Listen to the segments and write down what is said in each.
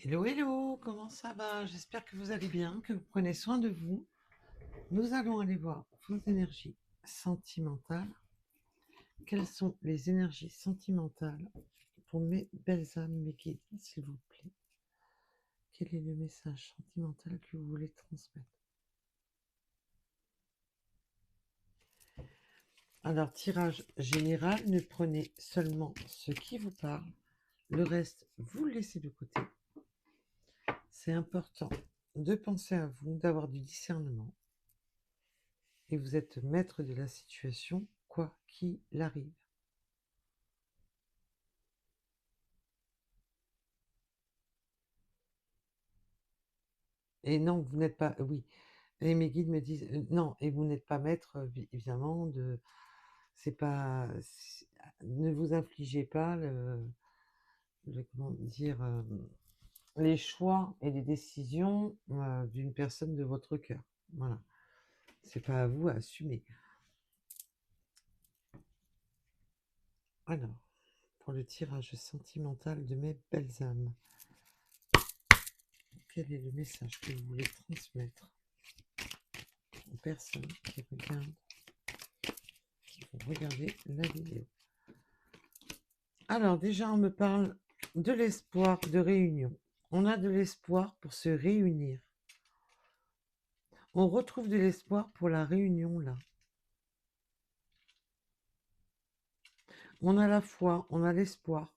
Hello, hello, comment ça va? J'espère que vous allez bien, que vous prenez soin de vous. Nous allons aller voir vos énergies sentimentales. Quelles sont les énergies sentimentales pour mes belles âmes, mes guides, s'il vous plaît? Quel est le message sentimental que vous voulez transmettre? Alors, tirage général, ne prenez seulement ce qui vous parle. Le reste, vous le laissez de côté. C'est important de penser à vous, d'avoir du discernement. Et vous êtes maître de la situation, quoi qu'il arrive. Et non, vous n'êtes pas, oui, et mes guides me disent, non, et vous n'êtes pas maître, évidemment, c'est pas, ne vous infligez pas comment dire, les choix et les décisions d'une personne de votre cœur. Voilà, c'est pas à vous à assumer. Alors, pour le tirage sentimental de mes belles âmes, quel est le message que vous voulez transmettre aux personnes qui regardent, qui vont regarder la vidéo? Alors déjà, on me parle de l'espoir de réunion. On a de l'espoir pour se réunir. On retrouve de l'espoir pour la réunion là. On a la foi, on a l'espoir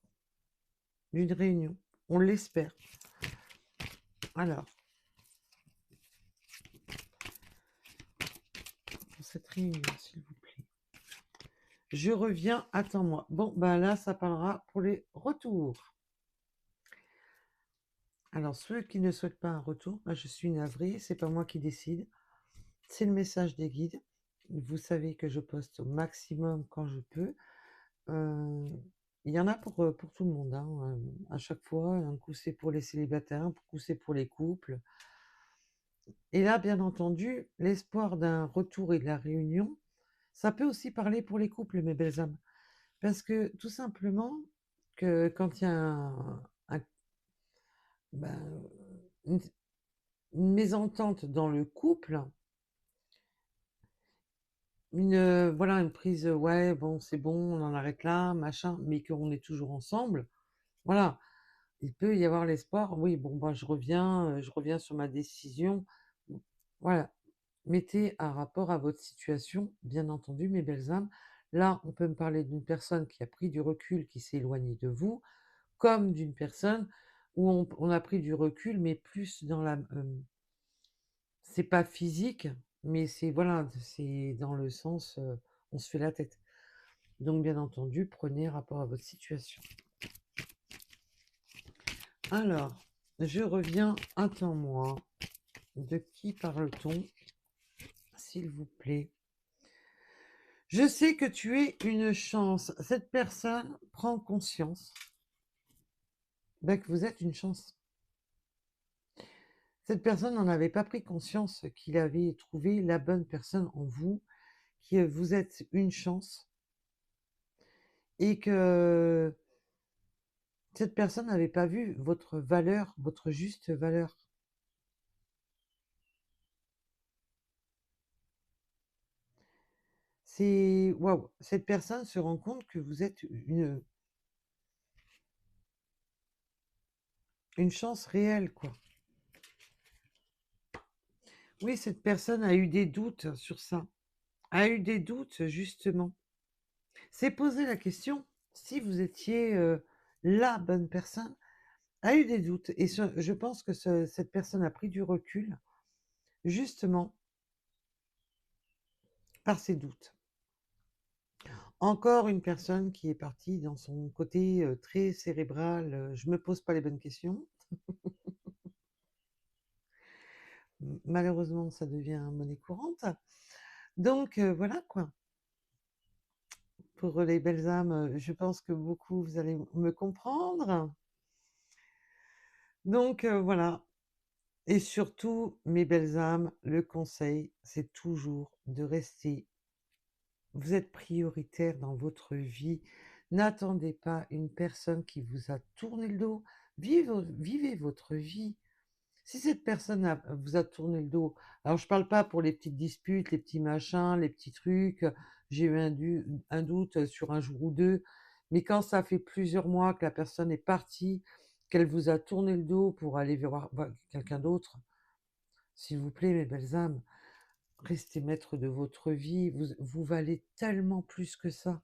d'une réunion. On l'espère. Alors, pour cette réunion, s'il vous plaît. Je reviens, attends-moi. Bon, bah là, ça parlera pour les retours. Alors, ceux qui ne souhaitent pas un retour, bah, je suis navrée, c'est pas moi qui décide. C'est le message des guides. Vous savez que je poste au maximum quand je peux. Il y en a pour tout le monde, hein, à chaque fois. Un coup, c'est pour les célibataires, un coup, c'est pour les couples. Et là, bien entendu, l'espoir d'un retour et de la réunion, ça peut aussi parler pour les couples, mes belles âmes. Parce que tout simplement, que quand il y a ben, une, une mésentente dans le couple, voilà, une prise, ouais, bon, c'est bon, on en arrête là, machin, mais qu'on est toujours ensemble, voilà. Il peut y avoir l'espoir, oui, bon, bah, je reviens sur ma décision. Voilà. Mettez un rapport à votre situation, bien entendu, mes belles âmes. Là, on peut me parler d'une personne qui a pris du recul, qui s'est éloignée de vous, comme d'une personne où on a pris du recul, mais plus dans la... c'est pas physique, mais c'est voilà, c'est dans le sens, on se fait la tête. Donc, bien entendu, prenez rapport à votre situation. Alors, je reviens, attends-moi. De qui parle-t-on, s'il vous plaît? Je sais que tu es une chance. Cette personne prend conscience que vous êtes une chance. Cette personne n'en avait pas pris conscience qu'il avait trouvé la bonne personne en vous, que vous êtes une chance et que cette personne n'avait pas vu votre valeur, votre juste valeur. C'est waouh, cette personne se rend compte que vous êtes une chance réelle, quoi. Oui, cette personne a eu des doutes sur ça, a eu des doutes justement. S'est posé la question si vous étiez la bonne personne, a eu des doutes. Et je pense que cette personne a pris du recul justement par ses doutes. Encore une personne qui est partie dans son côté très cérébral, je me pose pas les bonnes questions. Malheureusement, ça devient monnaie courante. Donc voilà quoi. Pour les belles âmes, je pense que beaucoup, vous allez me comprendre. Donc voilà. Et surtout, mes belles âmes, le conseil, c'est toujours de rester. Vous êtes prioritaire dans votre vie. N'attendez pas une personne qui vous a tourné le dos. vivez votre vie. Si cette personne vous a tourné le dos, alors je parle pas pour les petites disputes, les petits machins, les petits trucs, j'ai eu un doute sur un jour ou 2, mais quand ça fait plusieurs mois que la personne est partie, qu'elle vous a tourné le dos pour aller voir quelqu'un d'autre, s'il vous plaît, mes belles âmes, restez maître de votre vie, vous valez tellement plus que ça.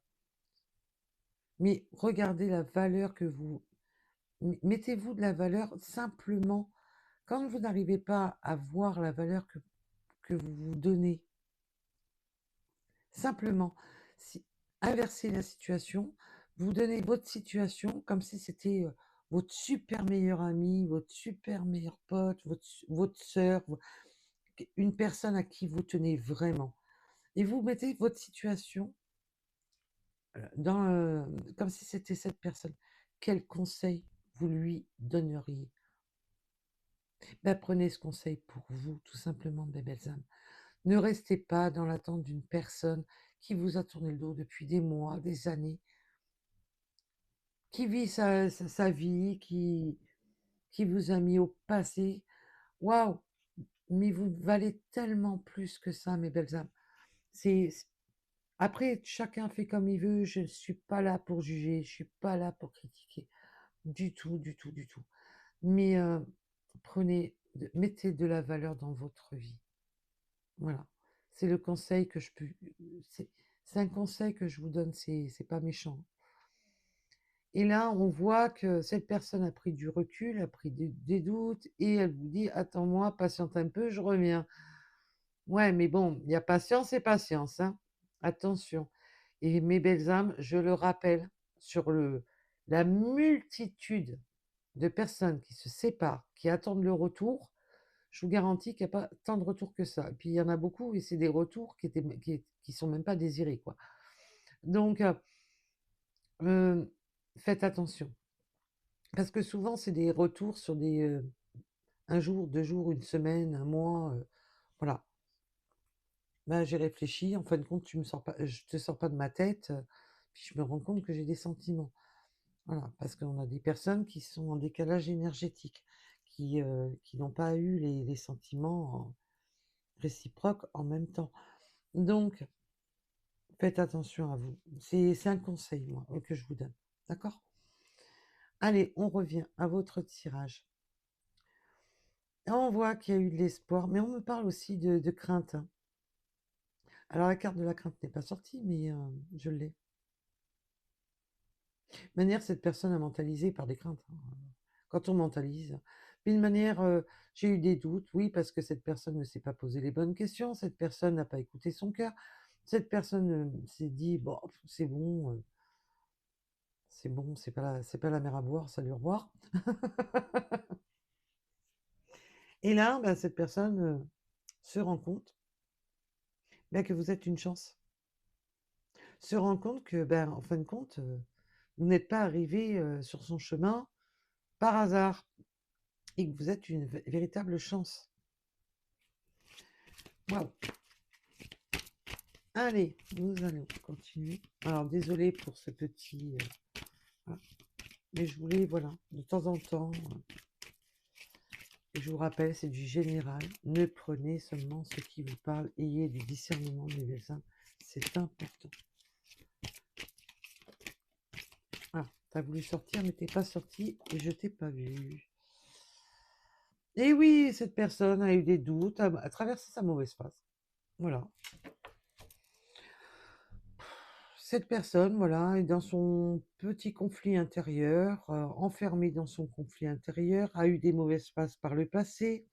Mais regardez la valeur que vous mettez-vous de la valeur simplement quand vous n'arrivez pas à voir la valeur que vous vous donnez, simplement, si inversez la situation, vous donnez votre situation comme si c'était, votre super meilleur ami, votre super meilleur pote, votre sœur, une personne à qui vous tenez vraiment et vous mettez votre situation, dans, comme si c'était cette personne. Quel conseil vous lui donneriez? Bah, prenez ce conseil pour vous, tout simplement, mes belles âmes. Ne restez pas dans l'attente d'une personne qui vous a tourné le dos depuis des mois, des années, qui vit sa vie, qui vous a mis au passé. Waouh! Mais vous valez tellement plus que ça, mes belles âmes. C'est après, chacun fait comme il veut. Je ne suis pas là pour juger, je suis pas là pour critiquer. Du tout, du tout, du tout. Mais mettez de la valeur dans votre vie. Voilà. C'est le conseil que je peux. C'est c'est un conseil que je vous donne, c'est pas méchant. Et là, on voit que cette personne a pris du recul, a pris des doutes, et elle vous dit: «Attends-moi, patiente un peu, je reviens». Ouais, mais bon, il y a patience et patience, hein. Attention. Et mes belles âmes, je le rappelle, sur la multitude de personnes qui se séparent, qui attendent le retour, je vous garantis qu'il y a pas tant de retours que ça. Et puis il y en a beaucoup et c'est des retours qui sont même pas désirés, quoi. Donc heu, faites attention. Parce que souvent, c'est des retours sur 1 jour, 2 jours, une semaine, un mois, voilà. Bah, j'ai réfléchi, en fin de compte, je te sors pas de ma tête, puis je me rends compte que j'ai des sentiments. Voilà, parce qu'on a des personnes qui sont en décalage énergétique, qui n'ont pas eu les sentiments réciproques en même temps. Donc, faites attention à vous. C'est un conseil, moi, que je vous donne. D'accord? Allez, on revient à votre tirage. Et on voit qu'il y a eu de l'espoir, mais on me parle aussi de crainte, hein. Alors, la carte de la crainte n'est pas sortie, mais je l'ai. De manière, cette personne a mentalisé par des craintes, hein. Quand on mentalise. Puis de manière, j'ai eu des doutes, oui, parce que cette personne ne s'est pas posé les bonnes questions, cette personne n'a pas écouté son cœur, cette personne s'est dit: «Bon, c'est bon, c'est pas la mer à boire, salut, au revoir». Et là, bah, cette personne se rend compte bah, que vous êtes une chance, se rend compte que, ben, en fin de compte, vous n'êtes pas arrivé sur son chemin par hasard et que vous êtes une véritable chance. Waouh! Allez, nous allons continuer. Alors, désolée pour ce petit, voilà, mais je voulais, voilà, de temps en temps, je vous rappelle, c'est du général. Ne prenez seulement ce qui vous parle. Ayez du discernement, mes belles âmes. C'est important. Ah, t'as voulu sortir, mais t'es pas sorti et je t'ai pas vu. Et oui, cette personne a eu des doutes, a traversé sa mauvaise phase. Voilà. Cette personne, voilà, est dans son petit conflit intérieur, enfermée dans son conflit intérieur, a eu des mauvaises phases par le passé.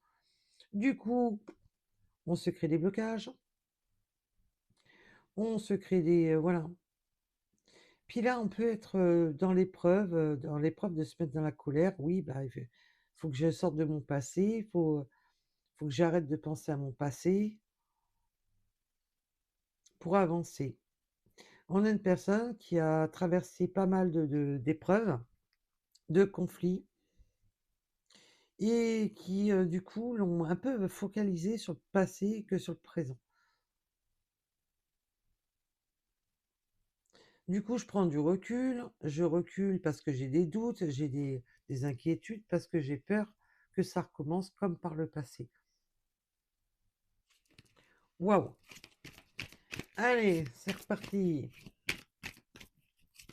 Du coup, on se crée des blocages, on se crée voilà. Puis là, on peut être, dans l'épreuve de se mettre dans la colère. Oui, bah, il faut que je sorte de mon passé, faut que j'arrête de penser à mon passé pour avancer. On a une personne qui a traversé pas mal d'épreuves, de conflits et qui, du coup, l'ont un peu focalisé sur le passé que sur le présent. Du coup, je prends du recul, je recule parce que j'ai des doutes, j'ai des inquiétudes parce que j'ai peur que ça recommence comme par le passé. Waouh! Allez, c'est reparti.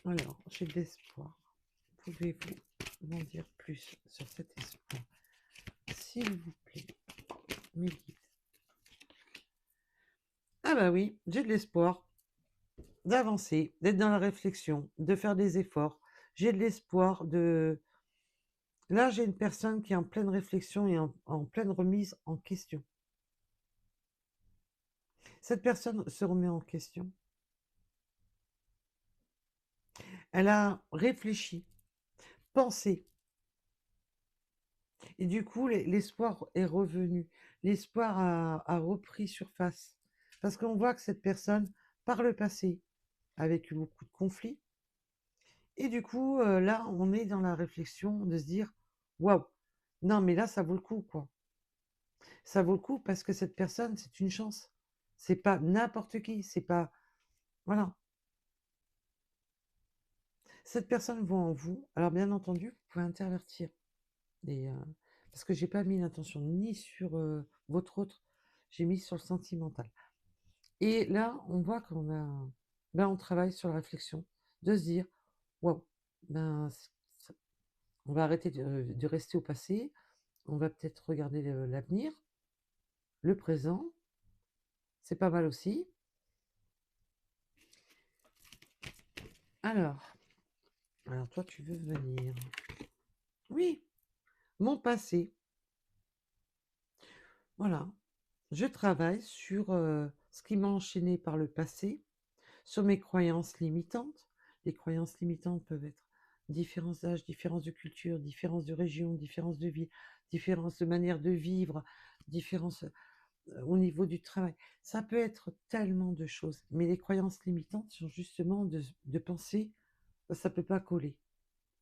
Alors, j'ai de l'espoir. Pouvez-vous m'en dire plus sur cet espoir, s'il vous plaît, mes guides? Ah bah oui, j'ai de l'espoir d'avancer, d'être dans la réflexion, de faire des efforts. J'ai de l'espoir de... Là, j'ai une personne qui est en pleine réflexion et en pleine remise en question. Cette personne se remet en question. Elle a réfléchi, pensé, et du coup, l'espoir est revenu. L'espoir a repris surface. Parce qu'on voit que cette personne, par le passé, a vécu beaucoup de conflits. Et du coup, là, on est dans la réflexion de se dire, waouh, non, mais là, ça vaut le coup, quoi. Ça vaut le coup parce que cette personne, c'est une chance. C'est pas n'importe qui, c'est pas. Voilà. Cette personne voit en vous. Alors, bien entendu, vous pouvez intervertir. Et, parce que j'ai pas mis l'intention ni sur votre autre, j'ai mis sur le sentimental. Et là, on voit qu'on a. Ben, on travaille sur la réflexion, de se dire, waouh, ben, on va arrêter de rester au passé, on va peut-être regarder l'avenir, le présent, c'est pas mal aussi. Alors, alors toi, tu veux venir. Oui, mon passé. Voilà. Je travaille sur ce qui m'a enchaîné par le passé, sur mes croyances limitantes. Les croyances limitantes peuvent être différence d'âge, différence de culture, différence de région, différence de vie, différence de manière de vivre, différence au niveau du travail. Ça peut être tellement de choses. Mais les croyances limitantes sont justement de penser que ça ne peut pas coller,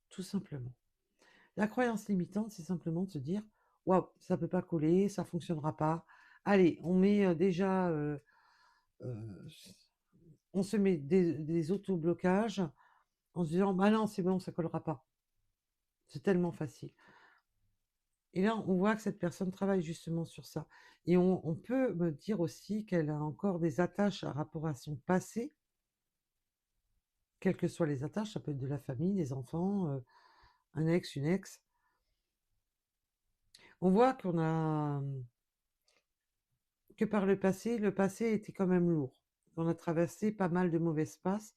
tout simplement. La croyance limitante, c'est simplement de se dire, waouh, ça peut pas coller, ça fonctionnera pas. Allez, on met déjà, euh, on se met des autoblocages en se disant, bah non, c'est bon, ça collera pas. C'est tellement facile. Et là, on voit que cette personne travaille justement sur ça. Et on peut me dire aussi qu'elle a encore des attaches à rapport à son passé, quelles que soient les attaches, ça peut être de la famille, des enfants, un ex, une ex. On voit qu'on a que par le passé était quand même lourd. On a traversé pas mal de mauvais passes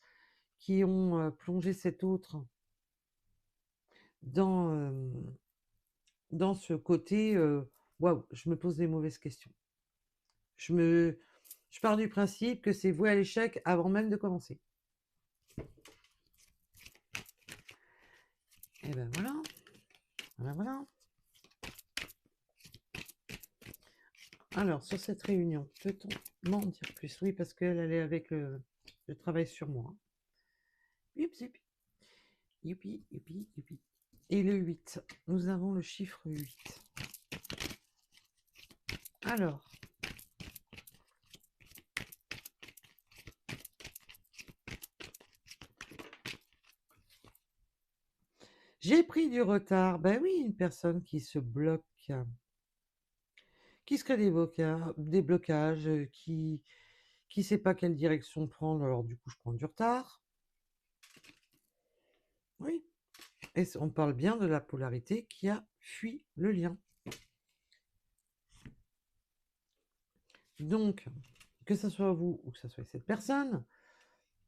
qui ont plongé cet autre dans, dans ce côté waouh, je me pose des mauvaises questions. Je me, je pars du principe que c'est voué à l'échec avant même de commencer. Et ben voilà, voilà, voilà. Alors, sur cette réunion, peut-on m'en dire plus? Oui, parce qu'elle est avec le travail sur moi. Youpi, youpi, youpi, youpi. Et le 8, nous avons le chiffre 8. Alors, j'ai pris du retard. Ben oui, une personne qui se bloque, qui se crée des blocages, qui sait pas quelle direction prendre. Alors du coup, je prends du retard. Oui. Et on parle bien de la polarité qui a fui le lien. Donc, que ce soit vous ou que ce soit cette personne,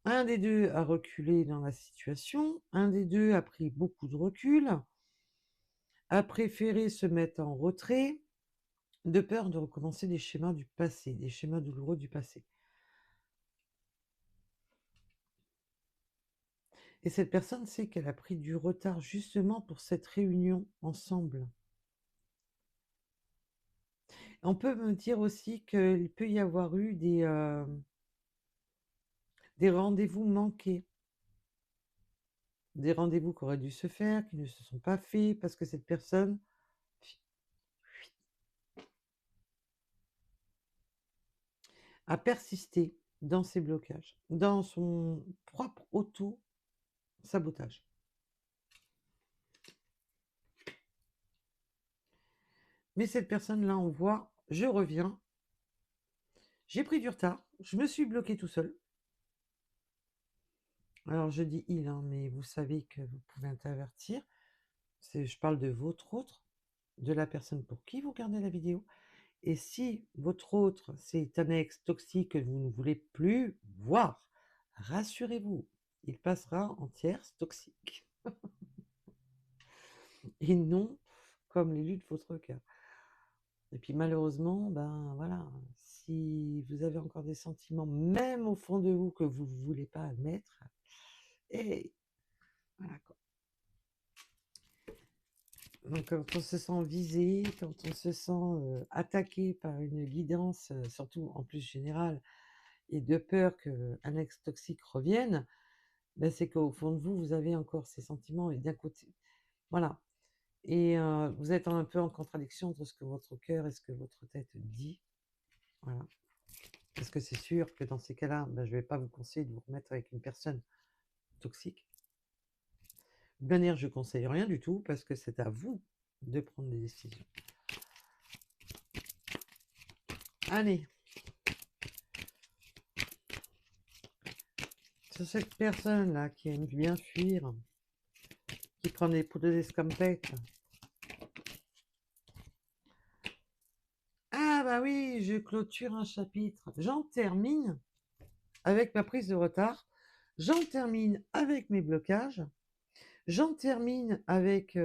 un des deux a reculé dans la situation, un des deux a pris beaucoup de recul, a préféré se mettre en retrait, de peur de recommencer des schémas du passé, des schémas douloureux du passé. Et cette personne sait qu'elle a pris du retard justement pour cette réunion ensemble. On peut me dire aussi qu'il peut y avoir eu des rendez-vous manqués, des rendez-vous qui auraient dû se faire, qui ne se sont pas faits parce que cette personne a persisté dans ses blocages, dans son propre auto-sabotage. Mais cette personne-là, on voit, je reviens, j'ai pris du retard, je me suis bloqué tout seul. Alors je dis il, hein, mais vous savez que vous pouvez intervertir. Je parle de votre autre, de la personne pour qui vous regardez la vidéo. Et si votre autre, c'est un ex toxique que vous ne voulez plus voir, rassurez-vous, il passera en tierce toxique. Et non comme l'élu de votre cœur. Et puis malheureusement, ben voilà, si vous avez encore des sentiments, même au fond de vous, que vous ne voulez pas admettre, et voilà quoi. Donc quand on se sent visé, quand on se sent attaqué par une guidance, surtout en plus générale, et de peur qu'un ex toxique revienne, ben c'est qu'au fond de vous, vous avez encore ces sentiments et d'un côté, voilà. Et vous êtes un peu en contradiction entre ce que votre cœur et ce que votre tête dit, voilà. Parce que c'est sûr que dans ces cas-là, ben, je ne vais pas vous conseiller de vous remettre avec une personne toxique. De manière, je ne conseille rien du tout parce que c'est à vous de prendre des décisions. Allez. Sur cette personne-là qui aime bien fuir, qui prend des poudres d'escampette. Ah bah oui, je clôture un chapitre. J'en termine avec ma prise de retard. J'en termine avec mes blocages. J'en termine avec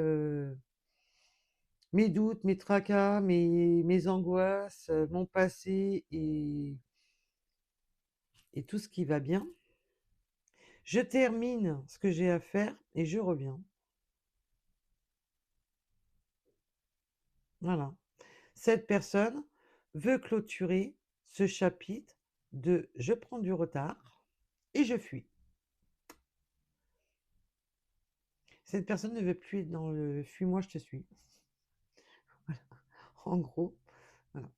mes doutes, mes tracas, mes angoisses, mon passé et tout ce qui va bien. Je termine ce que j'ai à faire et je reviens. Voilà. Cette personne veut clôturer ce chapitre de je prends du retard et je fuis. Cette personne ne veut plus être dans le fuis-moi, je te suis. Voilà. En gros, voilà.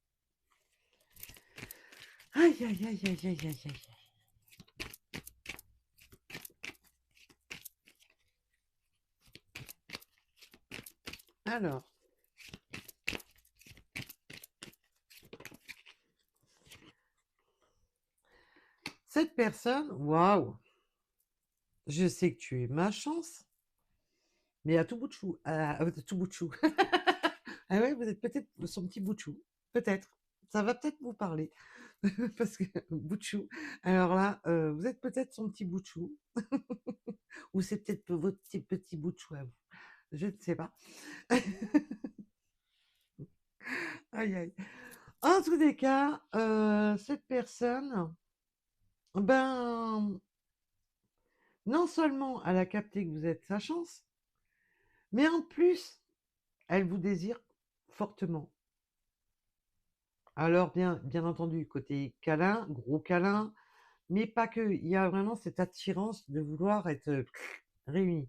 Aïe, aïe, aïe, aïe, aïe, aïe, aïe. Alors, cette personne, waouh, je sais que tu es ma chance, mais à tout bout de chou. À tout bout de chou. Ah ouais, vous êtes peut-être son petit bout de chou. Peut-être. Ça va peut-être vous parler. Parce que bout de chou. Alors là, vous êtes peut-être son petit bout de chou. Ou c'est peut-être votre petit bout de chou à vous. Je ne sais pas. Aïe, aïe. En tous les cas, cette personne, ben, non seulement elle a capté que vous êtes sa chance, mais en plus, elle vous désire fortement. Alors, bien entendu, côté câlin, gros câlin, mais pas que. Il y a vraiment cette attirance de vouloir être réunis.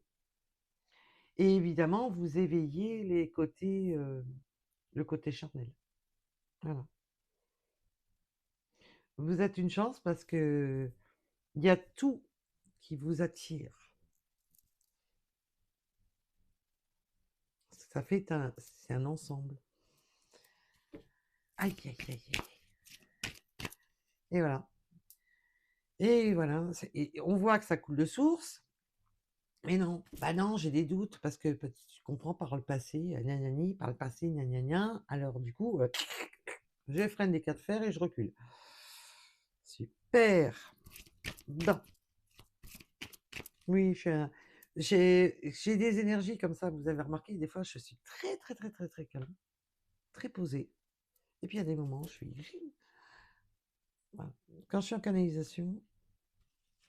Et évidemment, vous éveillez le côté charnel. Voilà. Vous êtes une chance parce que il y a tout qui vous attire. C'est un ensemble. Aïe, aïe, aïe, aïe. Et voilà. Et voilà. Et on voit que ça coule de source. Mais non, bah non, j'ai des doutes parce que tu comprends par le passé, gna par le passé, gna gna gna. Alors du coup, je freine des cas de fer et je recule. Super. Bon. Oui, j'ai des énergies comme ça, vous avez remarqué, des fois je suis très, très, très, très, très calme, très posée. Et puis il y a des moments, je suis. Voilà. Quand je suis en canalisation,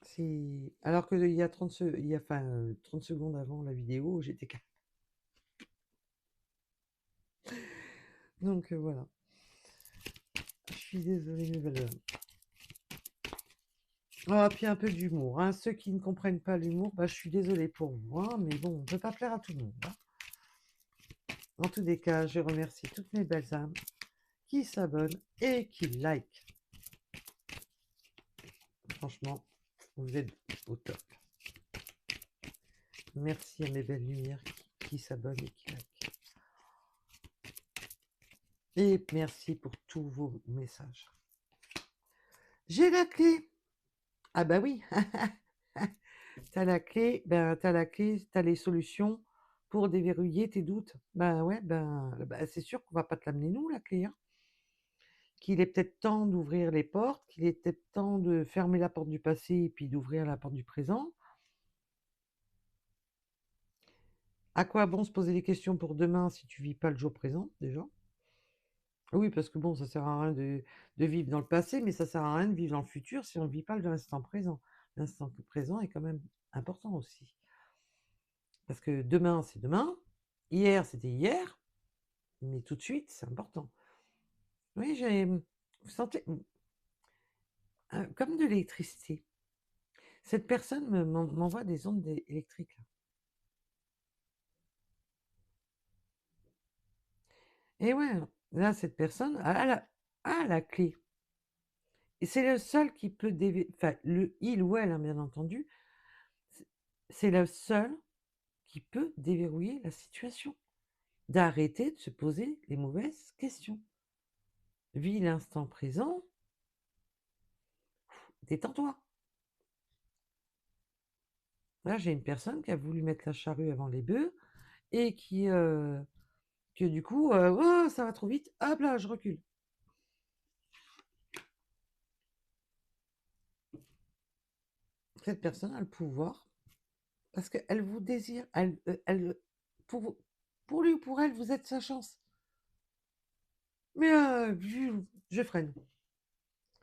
c'est. Alors qu'il y a 30 secondes avant la vidéo, j'étais calme. Donc voilà. Je suis désolée, mes belles. Ah, puis un peu d'humour. Hein. Ceux qui ne comprennent pas l'humour, bah, je suis désolée pour vous. Hein, mais bon, on ne peut pas plaire à tout le monde. Hein. En tous les cas, je remercie toutes mes belles âmes qui s'abonnent et qui like. Franchement, vous êtes au top. Merci à mes belles lumières qui s'abonnent et qui like. et merci pour tous vos messages. J'ai la clé. Ah bah oui, t'as la clé, ben, t'as la clé, t'as les solutions pour déverrouiller tes doutes. Ben ouais, ben, c'est sûr qu'on va pas te l'amener nous la clé, hein. Qu'il est peut-être temps d'ouvrir les portes, qu'il est peut-être temps de fermer la porte du passé et puis d'ouvrir la porte du présent. À quoi bon se poser des questions pour demain si tu vis pas le jour présent, déjà? Oui, parce que bon, ça sert à rien de vivre dans le passé, mais ça sert à rien de vivre dans le futur si on ne vit pas l'instant présent. L'instant présent est quand même important aussi. Parce que demain, c'est demain, hier, c'était hier, mais tout de suite, c'est important. Oui, vous sentez comme de l'électricité. Cette personne m'envoie des ondes électriques, là. Et ouais, là, cette personne a la clé. Et c'est le seul qui peut enfin, il ou elle, hein, bien entendu, c'est c'est le seul qui peut déverrouiller la situation, d'arrêter de se poser les mauvaises questions. Vis l'instant présent, détends-toi. Là, j'ai une personne qui a voulu mettre la charrue avant les bœufs et que du coup, oh, ça va trop vite, hop là, je recule. Cette personne a le pouvoir parce qu'elle vous désire, pour, pour lui ou pour elle, vous êtes sa chance. Mais je freine.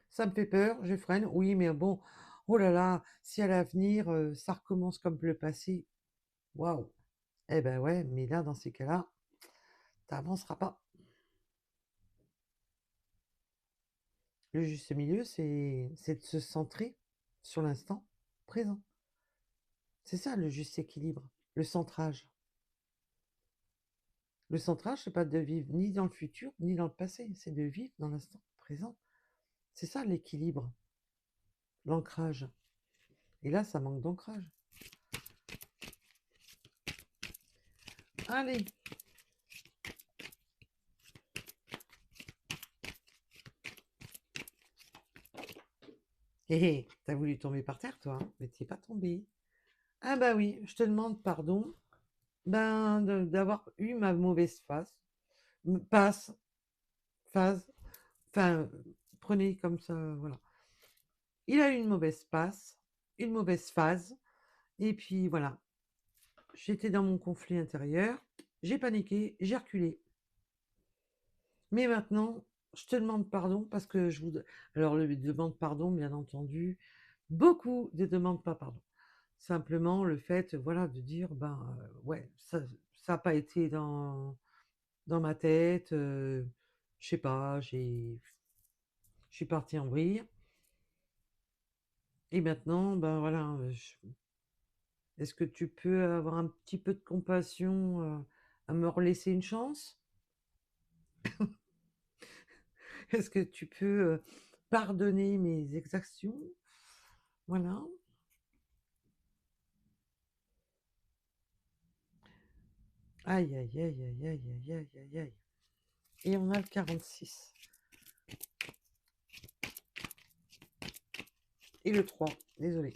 Ça me fait peur, je freine. Oui, mais bon, oh là là, si à l'avenir, ça recommence comme le passé, waouh! Eh ben ouais, mais là, dans ces cas-là, t'avanceras pas. Le juste milieu, c'est de se centrer sur l'instant présent. C'est ça le juste équilibre, le centrage. Le centrage, c'est pas de vivre ni dans le futur, ni dans le passé, c'est de vivre dans l'instant présent. C'est ça l'équilibre, l'ancrage. Et là, ça manque d'ancrage. Allez, hé hé, t'as voulu tomber par terre, toi, hein, mais t'es pas tombé. Ah bah oui, je te demande pardon, ben, d'avoir eu ma mauvaise passe, phase, enfin, prenez comme ça, voilà. Il a eu une mauvaise passe, une mauvaise phase, et puis voilà. J'étais dans mon conflit intérieur, j'ai paniqué, j'ai reculé. Mais maintenant, je te demande pardon parce que je vous... Alors, le demande pardon, bien entendu, beaucoup de demandes pas pardon. Simplement, le fait, voilà, de dire, ben, ouais, ça n'a pas été dans ma tête, je sais pas, je suis partie en vrille. Et maintenant, ben voilà, est-ce que tu peux avoir un petit peu de compassion, à me relaisser une chance? Est-ce que tu peux pardonner mes exactions? Voilà. Aïe, aïe, aïe, aïe, aïe, aïe, aïe, aïe, aïe. Et on a le 46. Et le 3, désolé.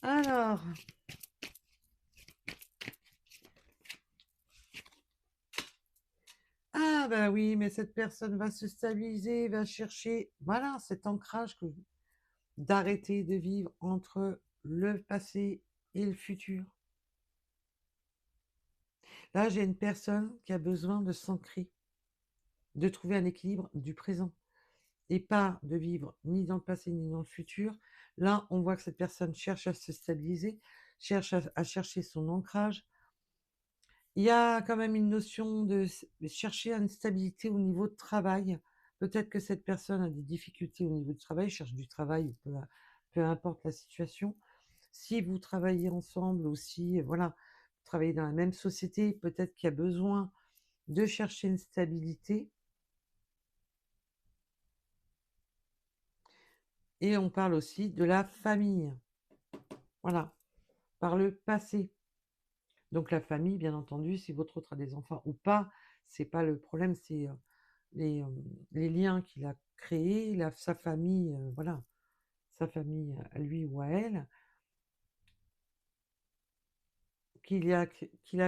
Alors, ah bah oui, mais cette personne va se stabiliser, va chercher, voilà, cet ancrage d'arrêter de vivre entre le passé et le futur. Là, j'ai une personne qui a besoin de s'ancrer, de trouver un équilibre du présent et pas de vivre ni dans le passé ni dans le futur. Là, on voit que cette personne cherche à se stabiliser, cherche à chercher son ancrage. Il y a quand même une notion de chercher une stabilité au niveau de travail. Peut-être que cette personne a des difficultés au niveau du travail, cherche du travail, peu importe la situation. Si vous travaillez ensemble aussi, voilà, vous travaillez dans la même société, peut-être qu'il y a besoin de chercher une stabilité. Et on parle aussi de la famille, voilà, par le passé. Donc la famille, bien entendu, si votre autre a des enfants ou pas, c'est pas le problème, c'est, les liens qu'il a créés, la sa famille, voilà, sa famille à lui ou à elle, qu'il a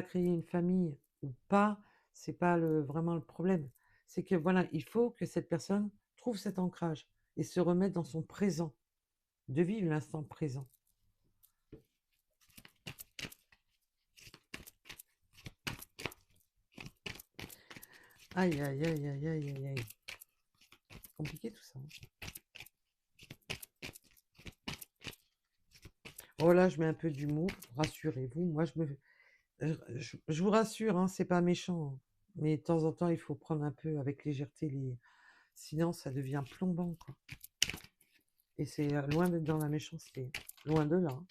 créé une famille ou pas, c'est pas vraiment le problème. C'est que voilà, il faut que cette personne trouve cet ancrage et se remette dans son présent, de vivre l'instant présent. Aïe, aïe, aïe, aïe, aïe, aïe, aïe. Compliqué tout ça, hein. Oh là, je mets un peu d'humour, rassurez-vous. Moi, je vous rassure, hein, c'est pas méchant, hein. Mais de temps en temps, il faut prendre un peu avec légèreté sinon ça devient plombant, quoi. Et c'est loin d'être dans la méchanceté, loin de là, hein.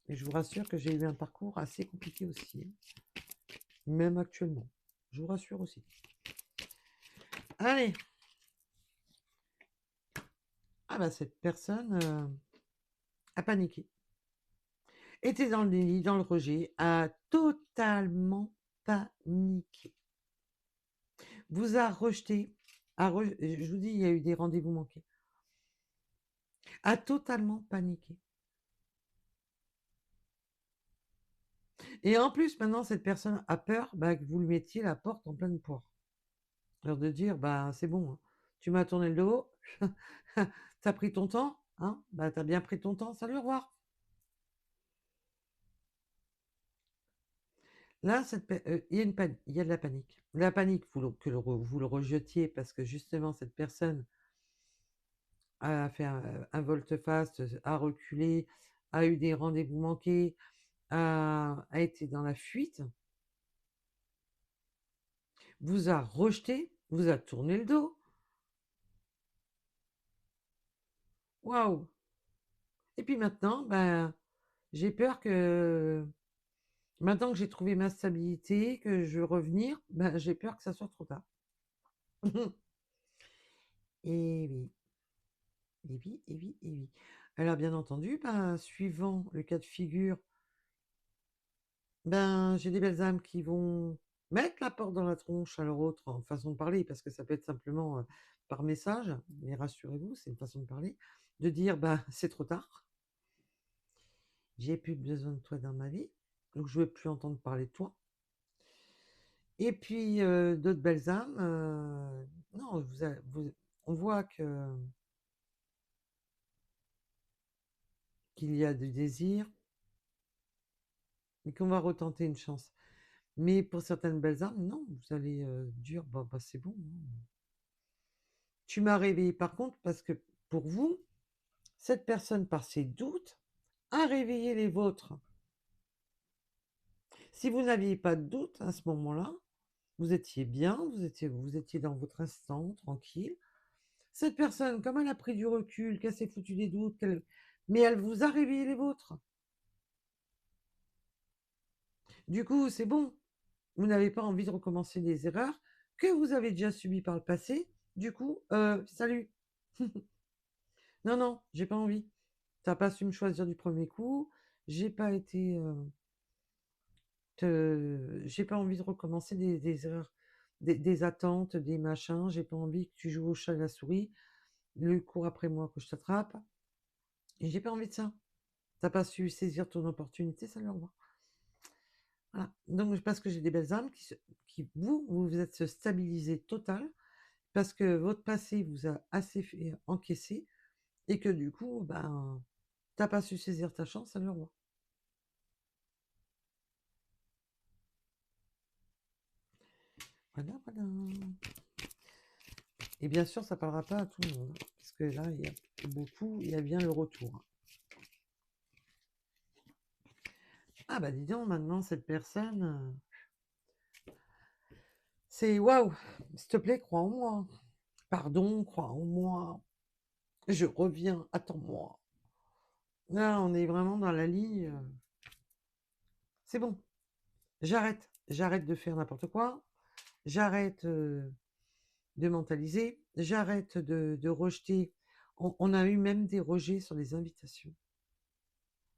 Et je vous rassure que j'ai eu un parcours assez compliqué aussi, hein, même actuellement. Je vous rassure aussi. Allez. Ah bah cette personne a paniqué, était dans le déni, dans le rejet, a totalement paniqué, vous a rejeté, je vous dis, il y a eu des rendez-vous manqués, a totalement paniqué. Et en plus, maintenant, cette personne a peur que vous lui mettiez la porte en pleine poire. Alors de dire, bah c'est bon, hein, tu m'as tourné le dos, t'as pris ton temps, hein, bah t'as bien pris ton temps, salut, au revoir. Là, il y a il y a de la panique. La panique, vous le rejetiez parce que justement, cette personne a fait un volte-face, a reculé, a eu des rendez-vous manqués, a été dans la fuite, vous a rejeté, vous a tourné le dos. Waouh! Et puis maintenant, ben, j'ai peur que maintenant que j'ai trouvé ma stabilité, que je veux revenir, ben, j'ai peur que ça soit trop tard. Et oui, et oui, et oui, et oui. Alors bien entendu, ben, suivant le cas de figure, ben, j'ai des belles âmes qui vont mettre la porte dans la tronche à leur autre, en façon de parler, parce que ça peut être simplement par message, mais rassurez-vous, c'est une façon de parler, de dire, ben, c'est trop tard, j'ai plus besoin de toi dans ma vie, donc je veux plus entendre parler de toi. Et puis d'autres belles âmes, non, on voit qu'il y a du désir et qu'on va retenter une chance. Mais pour certaines belles âmes, non, vous allez dire, bah, c'est bon, hein. Tu m'as réveillé par contre parce que pour vous, cette personne, par ses doutes, a réveillé les vôtres. Si vous n'aviez pas de doute à ce moment-là, vous étiez bien, vous étiez dans votre instant, tranquille. Cette personne, comme elle a pris du recul, qu'elle s'est foutue des doutes, mais elle vous a réveillé les vôtres. Du coup, c'est bon. Vous n'avez pas envie de recommencer des erreurs que vous avez déjà subies par le passé. Du coup, salut. Non, non, j'ai pas envie. T'as pas su me choisir du premier coup. J'ai pas été. J'ai pas envie de recommencer des erreurs, des attentes, des machins. J'ai pas envie que tu joues au chat et la souris. Le cours après moi que je t'attrape. Et j'ai pas envie de ça. T'as pas su saisir ton opportunité, salut, au revoir. Voilà. Donc, parce que j'ai des belles âmes qui vous êtes stabilisé total, parce que votre passé vous a assez fait encaisser, et que du coup, ben, t'as pas su saisir ta chance, salut, au revoir. Voilà, voilà. Et bien sûr, ça parlera pas à tout le monde, hein, parce que là, il y a beaucoup, il y a bien le retour. Ah bah dis donc, maintenant, cette personne, c'est waouh, s'il te plaît, crois en moi. Pardon, crois en moi. Je reviens, attends-moi. Là, on est vraiment dans la ligne. C'est bon, j'arrête de faire n'importe quoi, j'arrête de mentaliser, j'arrête de rejeter. On a eu même des rejets sur les invitations.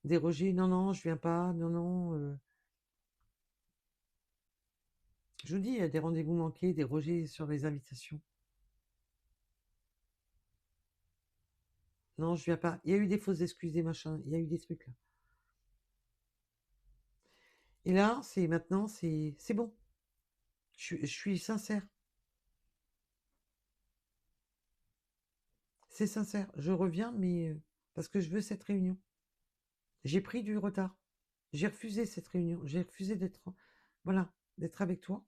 Déroger, non, non, je viens pas, non, non. Je vous dis, il y a des rendez-vous manqués, des rejets sur les invitations. Non, je viens pas. Il y a eu des fausses excuses, des machins, il y a eu des trucs là. Et là, c'est maintenant, c'est bon. Je suis sincère. C'est sincère. Je reviens, mais parce que je veux cette réunion. J'ai pris du retard. J'ai refusé cette réunion. J'ai refusé d'être, voilà, d'être avec toi.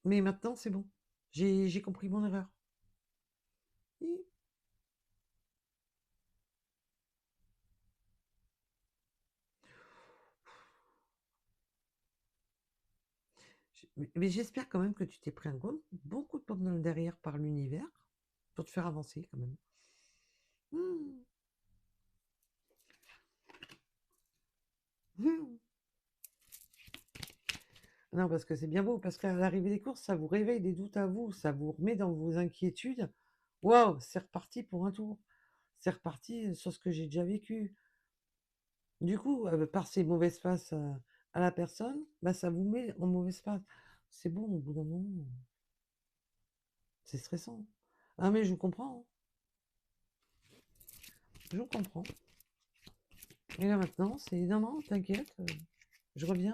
Mais maintenant, c'est bon. J'ai compris mon erreur. Et- mais j'espère quand même que tu t'es pris un bon coup de pompe dans le derrière par l'univers pour te faire avancer quand même. Hmm. Hmm. Non, parce que c'est bien beau, parce qu'à l'arrivée des courses, ça vous réveille des doutes à vous, ça vous remet dans vos inquiétudes. Waouh, c'est reparti pour un tour. C'est reparti sur ce que j'ai déjà vécu. Du coup, par ces mauvaises passes à la personne, bah, ça vous met en mauvaise passe. C'est bon, au bout d'un moment, c'est stressant. Ah, mais je vous comprends, hein. Je vous comprends. Et là maintenant, c'est non, non, t'inquiète, je reviens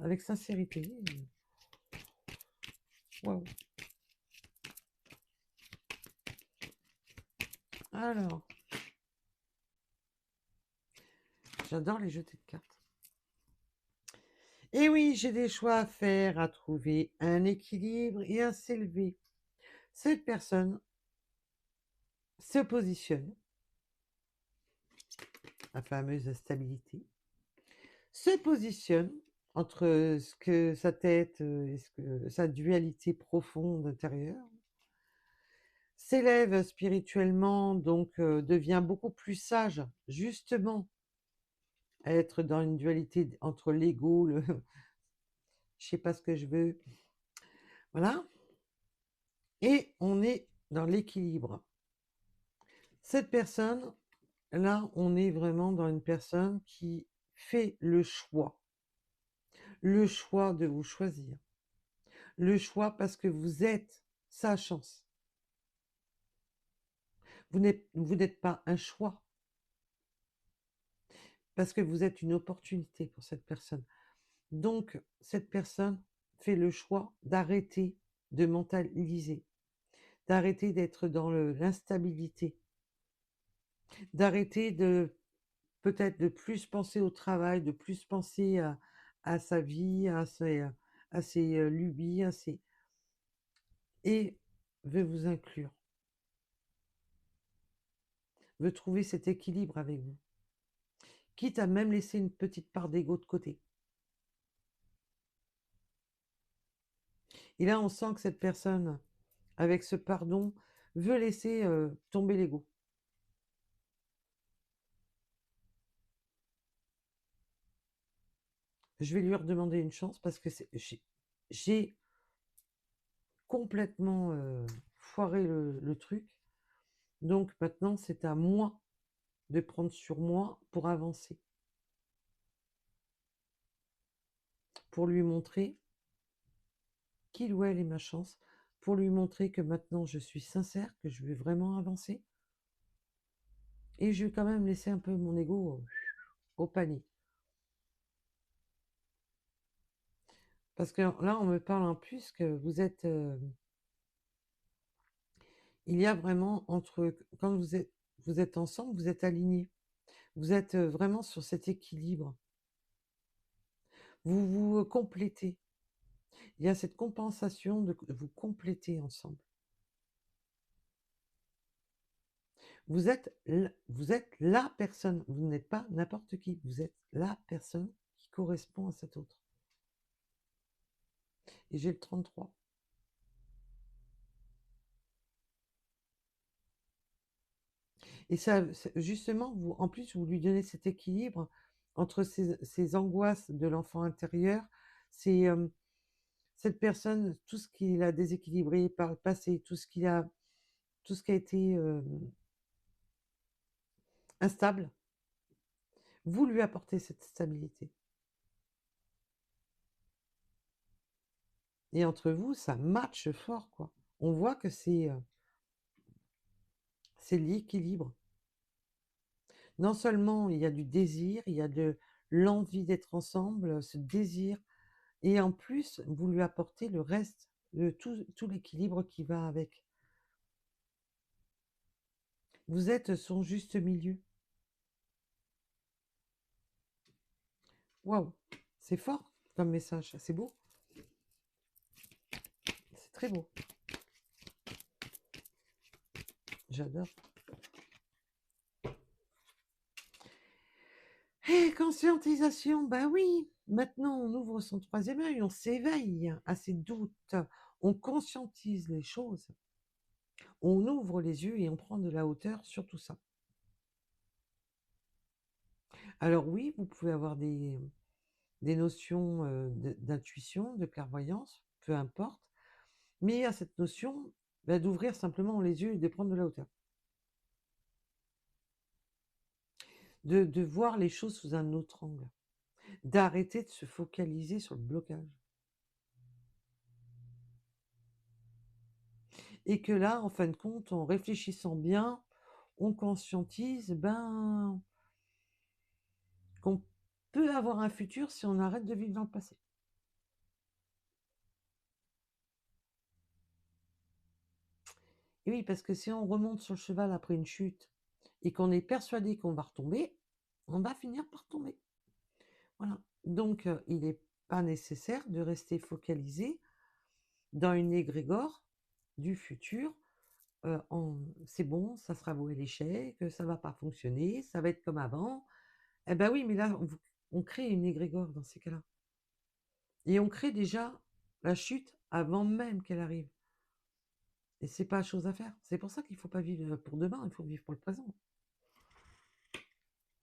avec sincérité. Waouh. Alors, j'adore les jetés de cartes. Et oui, j'ai des choix à faire, à trouver un équilibre et à s'élever. Cette personne se positionne, la fameuse stabilité, se positionne entre ce que sa tête et ce que sa dualité profonde intérieure, s'élève spirituellement, donc devient beaucoup plus sage, justement, à être dans une dualité entre l'ego, le je sais pas ce que je veux, voilà, et on est dans l'équilibre. Cette personne, là, on est vraiment dans une personne qui fait le choix de vous choisir, le choix parce que vous êtes sa chance. Vous n'êtes pas un choix, parce que vous êtes une opportunité pour cette personne. Donc, cette personne fait le choix d'arrêter de mentaliser, d'arrêter d'être dans l'instabilité, d'arrêter de peut-être de plus penser au travail, de plus penser à sa vie, à ses lubies, et veut vous inclure, veut trouver cet équilibre avec vous, quitte à même laisser une petite part d'ego de côté. Et là, on sent que cette personne, avec ce pardon, veut laisser tomber l'ego. Je vais lui redemander une chance parce que j'ai complètement foiré le truc. Donc maintenant, c'est à moi de prendre sur moi pour avancer, pour lui montrer qu'il ou elle est ma chance, pour lui montrer que maintenant je suis sincère, que je veux vraiment avancer. Et je vais quand même laisser un peu mon ego au panier. Parce que là, on me parle en plus que vous êtes... il y a vraiment entre... Quand vous êtes ensemble, vous êtes alignés. Vous êtes vraiment sur cet équilibre. Vous vous complétez. Il y a cette compensation de vous compléter ensemble. Vous êtes la personne. Vous n'êtes pas n'importe qui. Vous êtes la personne qui correspond à cet autre. Et j'ai le 33. Et ça, justement, vous, en plus, vous lui donnez cet équilibre entre ces angoisses de l'enfant intérieur, c'est cette personne, tout ce qu'il a déséquilibré par le passé, tout ce qui a été instable, Vous lui apportez cette stabilité. Et entre vous, ça matche fort, quoi. On voit que c'est l'équilibre. Non seulement il y a du désir, il y a de l'envie d'être ensemble, ce désir, et en plus, vous lui apportez le reste, tout l'équilibre qui va avec. Vous êtes son juste milieu. Waouh, c'est fort comme message, c'est beau, c'est très beau. J'adore. Et conscientisation, bah oui, maintenant on ouvre son troisième œil, on s'éveille à ses doutes, on conscientise les choses, on ouvre les yeux et on prend de la hauteur sur tout ça. Alors oui, vous pouvez avoir des notions d'intuition, de clairvoyance, peu importe, mais il y a cette notion bah, d'ouvrir simplement les yeux et de prendre de la hauteur. De voir les choses sous un autre angle, d'arrêter de se focaliser sur le blocage. Et que là, en fin de compte, en réfléchissant bien, on conscientise qu'on peut avoir un futur si on arrête de vivre dans le passé. Et oui, parce que si on remonte sur le cheval après une chute et qu'on est persuadé qu'on va retomber, on va finir par tomber. Voilà. Donc, il n'est pas nécessaire de rester focalisé dans une égrégore du futur. C'est bon, ça sera voué l'échec, ça va pas fonctionner, ça va être comme avant. Eh ben oui, mais là, on crée une égrégore dans ces cas-là. Et on crée déjà la chute avant même qu'elle arrive. Et c'est pas chose à faire. C'est pour ça qu'il faut pas vivre pour demain, il faut vivre pour le présent.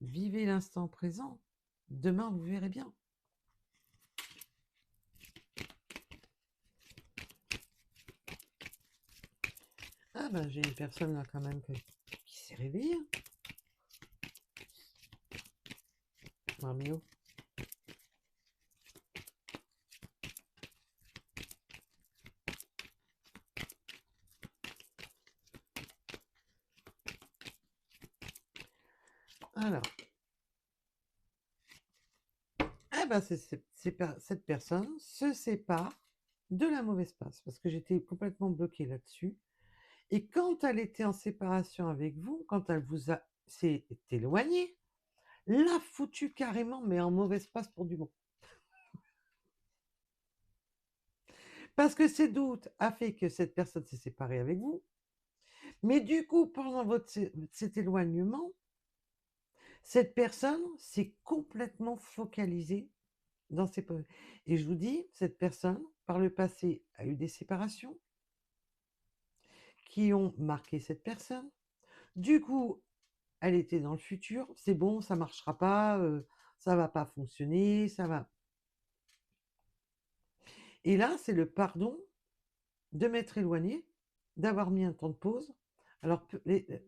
Vivez l'instant présent. Demain, vous verrez bien. Ah ben, j'ai une personne là quand même qui s'est réveillée. Marmio. Alors, eh ben, cette personne se sépare de la mauvaise passe parce que j'étais complètement bloquée là-dessus. Et quand elle était en séparation avec vous, quand elle s'est éloignée, l'a foutu carrément, mais en mauvaise passe pour du bon. Parce que ces doutes a fait que cette personne s'est séparée avec vous. Mais du coup, pendant cet éloignement, cette personne s'est complètement focalisée dans ses... Et je vous dis, cette personne, par le passé, a eu des séparations qui ont marqué cette personne. Du coup, elle était dans le futur. C'est bon, ça marchera pas, ça va pas fonctionner, ça va... Et là, c'est le pardon de m'être éloigné, d'avoir mis un temps de pause. Alors,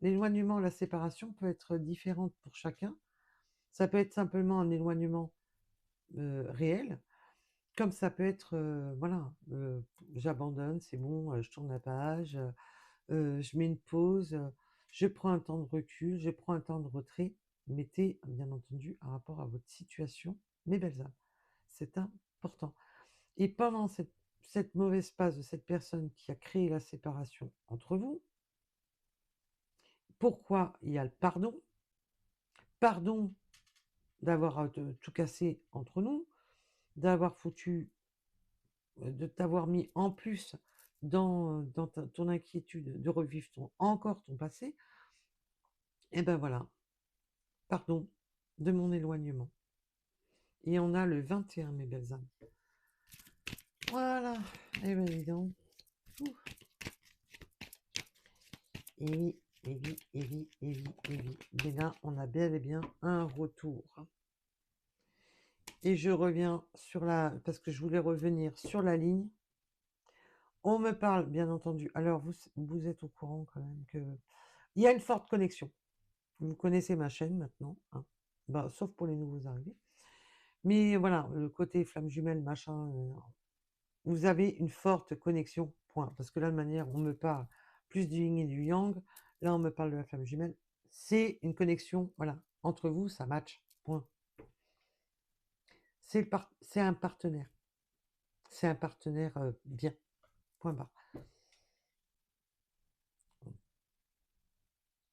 l'éloignement, la séparation peut être différente pour chacun. Ça peut être simplement un éloignement réel, comme ça peut être, voilà, j'abandonne, c'est bon, je tourne la page, je mets une pause, je prends un temps de recul, je prends un temps de retrait. Mettez, bien entendu, un rapport à votre situation, mes belles âmes. C'est important. Et pendant cette mauvaise passe de cette personne qui a créé la séparation entre vous, pourquoi il y a le pardon? Pardon d'avoir tout cassé entre nous, d'avoir foutu, de t'avoir mis en plus dans ton inquiétude de revivre encore ton passé. Et ben voilà, pardon de mon éloignement. Et on a le 21, mes belles âmes. Voilà, et bien dis donc. Et oui, et oui, et oui, et oui, et oui. Mais là, on a bel et bien un retour. Et je reviens parce que je voulais revenir sur la ligne. On me parle, bien entendu. Alors, vous êtes au courant quand même que il y a une forte connexion. Vous connaissez ma chaîne maintenant, hein. Bah, sauf pour les nouveaux arrivés. Mais voilà, le côté flamme jumelle, machin, vous avez une forte connexion, point. Parce que là, de manière, on me parle plus du yin et du yang. Là, on me parle de la flamme jumelle. C'est une connexion, voilà. Entre vous, ça match, point. C'est un partenaire. C'est un partenaire bien, point barre.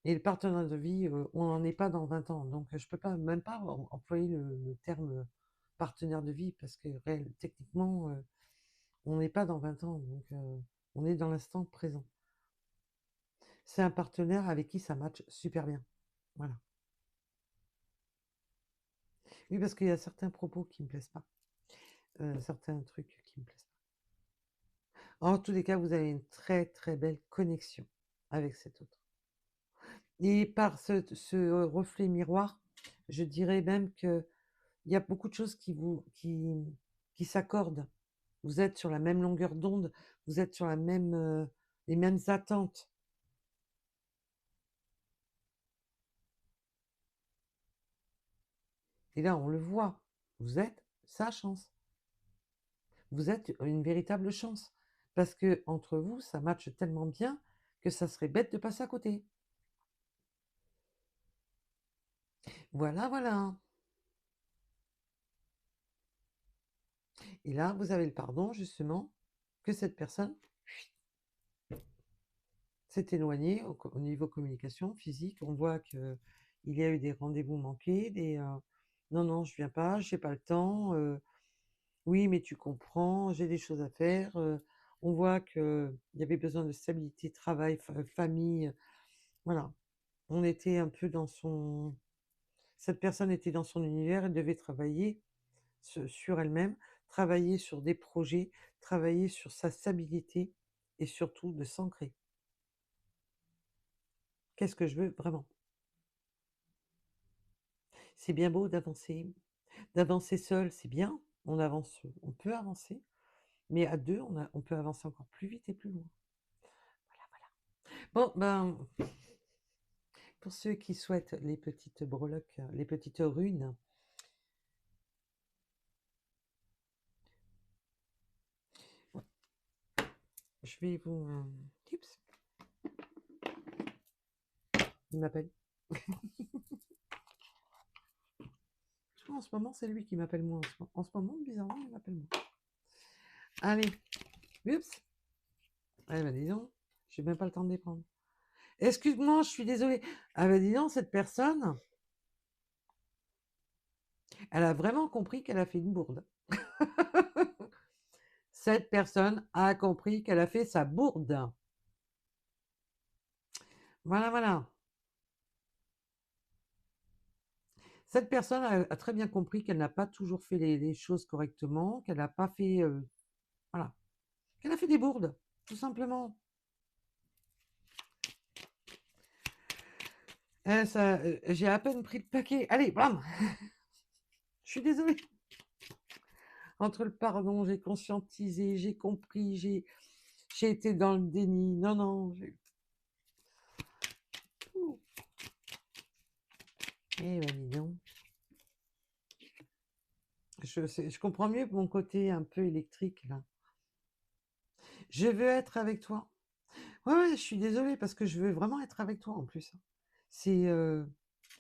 Et le partenaire de vie, on n'en est pas dans 20 ans. Donc, je peux pas, même pas employer le terme partenaire de vie parce que techniquement, on n'est pas dans 20 ans. Donc, on est dans l'instant présent. C'est un partenaire avec qui ça match super bien. Voilà. Oui, parce qu'il y a certains propos qui me plaisent pas. Certains trucs qui me plaisent pas. En tous les cas, vous avez une très très belle connexion avec cet autre. Et par ce reflet miroir, je dirais même que il y a beaucoup de choses qui s'accordent. Vous êtes sur la même longueur d'onde, vous êtes sur les mêmes attentes. Et là, on le voit. Vous êtes sa chance. Vous êtes une véritable chance. Parce que entre vous, ça matche tellement bien que ça serait bête de passer à côté. Voilà, voilà. Et là, vous avez le pardon, justement, que cette personne s'est éloignée au niveau communication physique. On voit que il y a eu des rendez-vous manqués, non, non, je viens pas, j'ai pas le temps. Oui, mais tu comprends, j'ai des choses à faire. On voit qu'il y avait besoin de stabilité, travail, famille. Voilà. On était un peu dans son. Cette personne était dans son univers, elle devait travailler sur elle-même, travailler sur des projets, travailler sur sa stabilité et surtout de s'ancrer. Qu'est-ce que je veux vraiment? C'est bien beau d'avancer. D'avancer seul, c'est bien. On avance, on peut avancer. Mais à deux, on peut avancer encore plus vite et plus loin. Voilà, voilà. Bon, ben, pour ceux qui souhaitent les petites breloques, les petites runes, ouais, je vais vous. Tips, il m'appelle. En ce moment, c'est lui qui m'appelle moi. En ce moment, bizarrement, il m'appelle moi. Allez, oups. Eh ben, dis donc, j'ai même pas le temps de les prendre. Excuse-moi, je suis désolée. Ah ben, dis donc, cette personne, elle a vraiment compris qu'elle a fait une bourde. Cette personne a compris qu'elle a fait sa bourde. Voilà, voilà. Cette personne a très bien compris qu'elle n'a pas toujours fait les choses correctement, qu'elle n'a pas fait, voilà, qu'elle a fait des bourdes, tout simplement. J'ai à peine pris le paquet. Allez, bam! Je suis désolée. Entre le pardon, j'ai conscientisé, j'ai compris, j'ai été dans le déni. Non, non, Ouh. Eh ben, dis donc. Je comprends mieux mon côté un peu électrique, là. Je veux être avec toi. Ouais, ouais, je suis désolée parce que je veux vraiment être avec toi en plus. C'est,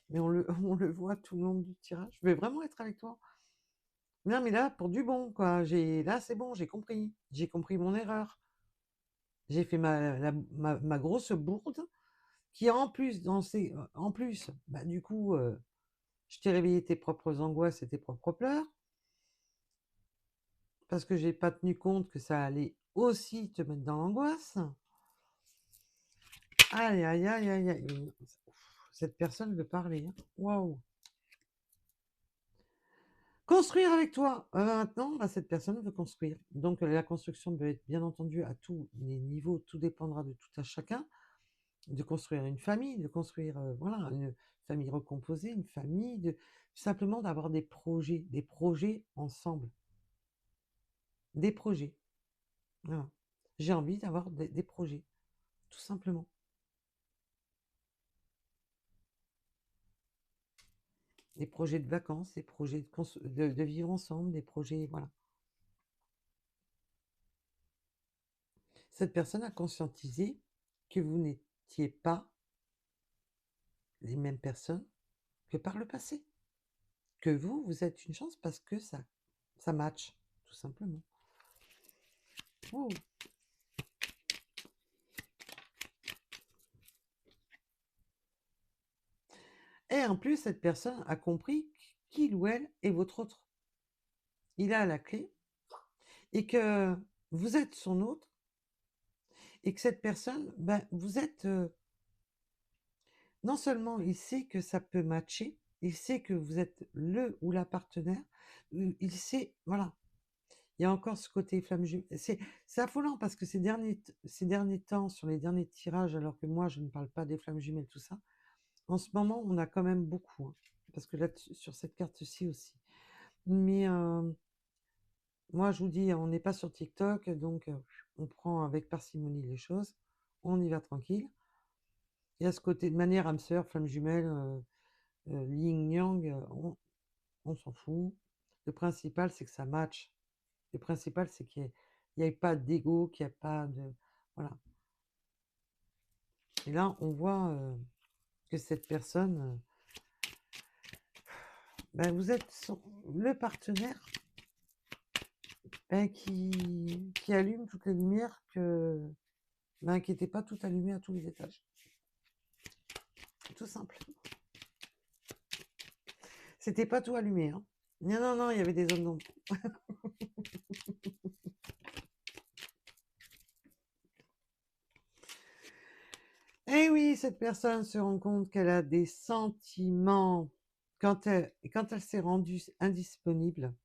mais on le voit tout le long du tirage. Je veux vraiment être avec toi. Non, mais là, pour du bon, quoi. Là, c'est bon, j'ai compris. J'ai compris mon erreur. J'ai fait ma grosse bourde qui, en plus, en plus, bah, du coup, je t'ai réveillé tes propres angoisses et tes propres pleurs parce que j'ai pas tenu compte que ça allait aussi te mettre dans l'angoisse. Aïe, aïe, aïe, aïe, aïe. Cette personne veut parler, hein. Waouh. Construire avec toi. Maintenant, bah, cette personne veut construire. Donc, la construction peut être bien entendu à tous les niveaux. Tout dépendra de tout à chacun. De construire une famille, de construire voilà, une famille recomposée, une famille, simplement d'avoir des projets ensemble. Des projets. Voilà. J'ai envie d'avoir des projets, tout simplement. des projets de vacances, des projets de vivre ensemble, des projets, voilà. Cette personne a conscientisé que vous n'étiez pas les mêmes personnes que par le passé. Que vous êtes une chance parce que ça match, tout simplement. Oh. Et en plus, cette personne a compris qu'il ou elle est votre autre. Il a la clé et que vous êtes son autre et que cette personne, ben, vous êtes... non seulement il sait que ça peut matcher, il sait que vous êtes le ou la partenaire, il sait, voilà. Il y a encore ce côté flamme jumelle. C'est affolant parce que ces derniers temps, sur les derniers tirages, alors que moi je ne parle pas des flammes jumelles, tout ça, en ce moment on a quand même beaucoup, hein, parce que là, sur cette carte-ci aussi. Mais moi je vous dis, on n'est pas sur TikTok, donc on prend avec parcimonie les choses, on y va tranquille. Il y a ce côté de manière âme sœur, flamme jumelle, yin-yang, on s'en fout. Le principal, c'est que ça match. Le principal, c'est qu'il n'y ait pas d'ego, qu'il n'y a pas de... Voilà. Et là, on voit que cette personne, ben, vous êtes le partenaire ben, qui allume toutes les lumières ben, qui n'étaient pas toutes allumées à tous les étages. Tout simple. C'était pas tout allumé. Hein. Non, non, non, il y avait des zones d'ombre. Eh oui, cette personne se rend compte qu'elle a des sentiments quand elle s'est rendue indisponible.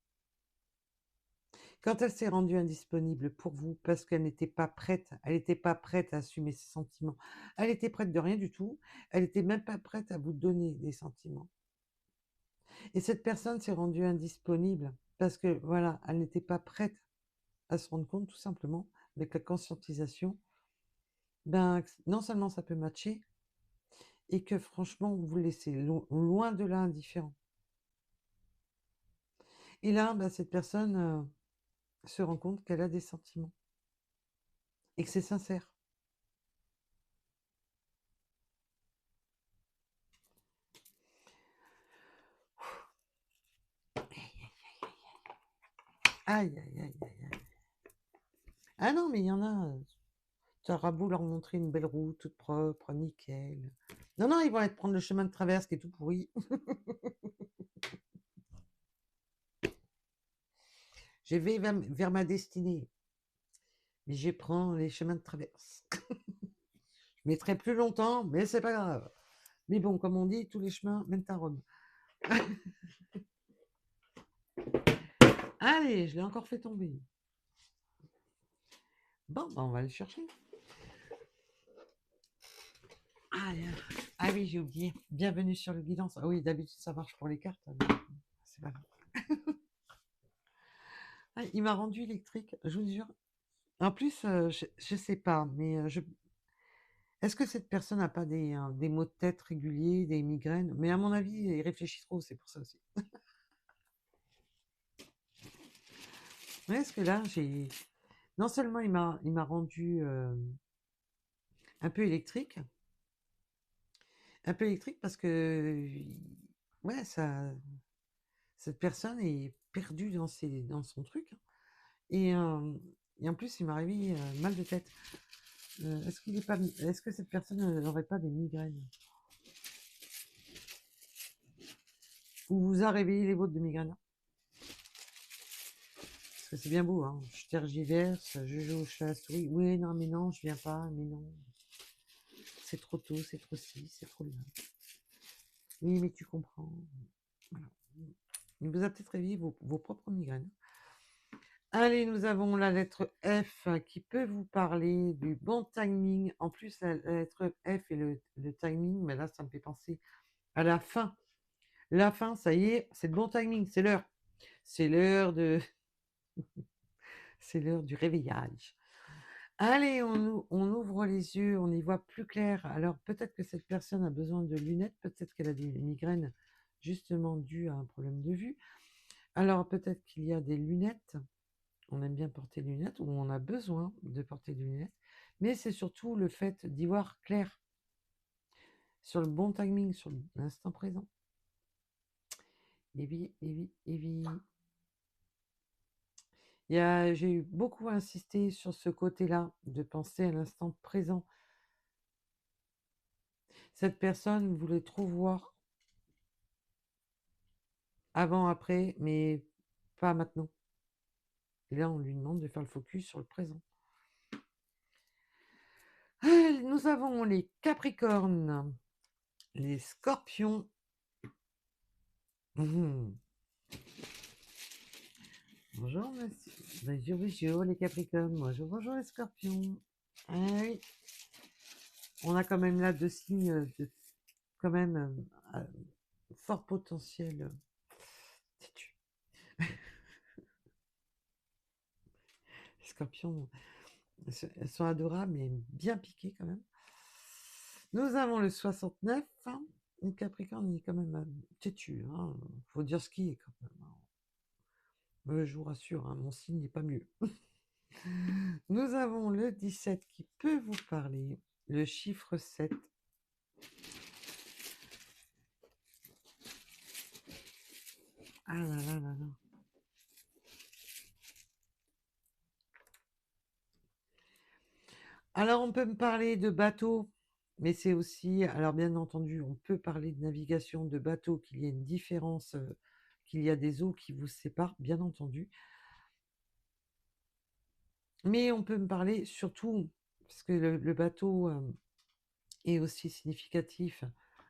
Quand elle s'est rendue indisponible pour vous parce qu'elle n'était pas prête, elle n'était pas prête à assumer ses sentiments. Elle était prête de rien du tout. Elle n'était même pas prête à vous donner des sentiments. Et cette personne s'est rendue indisponible parce que voilà, elle n'était pas prête à se rendre compte tout simplement avec la conscientisation, ben non seulement ça peut matcher et que franchement vous le laissez loin de là indifférent. Et là, ben, cette personne se rend compte qu'elle a des sentiments et que c'est sincère. Aïe, aïe, aïe, aïe, aïe. Ah non, mais il y en a, t'auras beau leur montrer une belle route toute propre, nickel. Non, non, ils vont aller prendre le chemin de traverse qui est tout pourri. Je vais vers ma destinée, mais je prends les chemins de traverse. Je mettrai plus longtemps, mais c'est pas grave. Mais bon, comme on dit, tous les chemins mènent à Rome. Allez, je l'ai encore fait tomber. Bon, ben, on va le chercher. Ah oui, j'ai oublié. Bienvenue sur le guidance. Ah oui, d'habitude ça marche pour les cartes. Mais c'est pas grave. Ah, il m'a rendu électrique, je vous jure. En plus, je sais pas, mais est-ce que cette personne n'a pas des maux de tête réguliers, des migraines? Mais à mon avis, il réfléchit trop, c'est pour ça aussi. Ouais, parce que là, non seulement il m'a rendu un peu électrique parce que, ouais, cette personne est perdue dans son truc. Hein. Et en plus, il m'a réveillé mal de tête. Est-ce que cette personne n'aurait pas des migraines? Ou vous a réveillé les vôtres de migraines? Parce que c'est bien beau, hein. Je tergiverse, je joue au chat, oui, oui, non, mais non, je viens pas, mais non. C'est trop tôt, c'est trop ci, c'est trop bien. Oui, mais tu comprends. Voilà. Il vous a peut-être réveillé vos propres migraines. Allez, nous avons la lettre F qui peut vous parler du bon timing. En plus, la lettre F et le timing, mais là, ça me fait penser à la fin. La fin, ça y est, c'est le bon timing, c'est l'heure. C'est l'heure de... c'est l'heure du réveillage. Allez, on ouvre les yeux, on y voit plus clair. Alors peut-être que cette personne a besoin de lunettes, peut-être qu'elle a des migraines. justement dû à un problème de vue. Alors peut-être qu'il y a des lunettes, on aime bien porter des lunettes ou on a besoin de porter des lunettes, mais c'est surtout le fait d'y voir clair, sur le bon timing, sur l'instant présent. Et oui, et oui, et oui. J'ai eu beaucoup insisté sur ce côté-là, de penser à l'instant présent. Cette personne voulait trop voir avant, après, mais pas maintenant. Et là, on lui demande de faire le focus sur le présent. Nous avons les Capricornes, les Scorpions. Mhm. Bonjour, monsieur. Bonjour, bonjour, les Capricornes. Bonjour, bonjour, les Scorpions. Ah oui, on a quand même là deux signes de quand même fort potentiel. Têtu. Les Scorpions, elles sont adorables, mais bien piquées quand même. Nous avons le 69. Le Capricorne, il est quand même têtu. Hein. Faut dire ce qui est quand même. Je vous rassure, hein, mon signe n'est pas mieux. Nous avons le 17 qui peut vous parler, le chiffre 7. Ah là là là là. Alors on peut me parler de bateau, mais c'est aussi, alors bien entendu, on peut parler de navigation de bateau, qu'il y ait une différence, qu'il y a des eaux qui vous séparent, bien entendu. Mais on peut me parler surtout, parce que le bateau est aussi significatif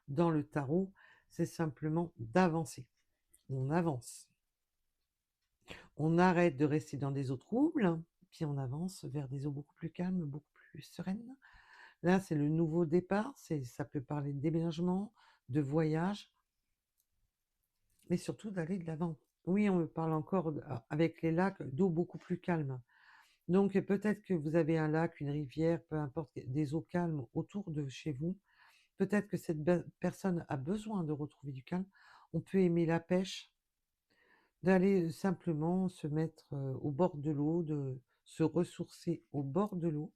dans le tarot, c'est simplement d'avancer. On avance. On arrête de rester dans des eaux troubles, puis on avance vers des eaux beaucoup plus calmes, beaucoup plus sereines. Là, c'est le nouveau départ, ça peut parler de déménagement, de voyage, mais surtout d'aller de l'avant. Oui, on me parle encore avec les lacs d'eau beaucoup plus calme. Donc peut-être que vous avez un lac, une rivière, peu importe, des eaux calmes autour de chez vous. Peut-être que cette personne a besoin de retrouver du calme. On peut aimer la pêche, d'aller simplement se mettre au bord de l'eau, de se ressourcer au bord de l'eau.